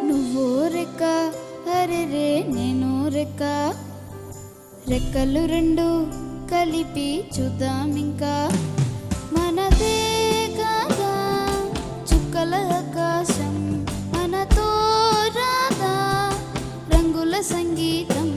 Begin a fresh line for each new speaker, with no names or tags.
నువ్వో రెక్క అరెరే నేను రెక్క, రెక్కలు రెండు కలిపి చూద్దామింకా. మనదే కాదా చుక్కల ఆకాశం, మనతో రాదా రంగుల సంగీతం.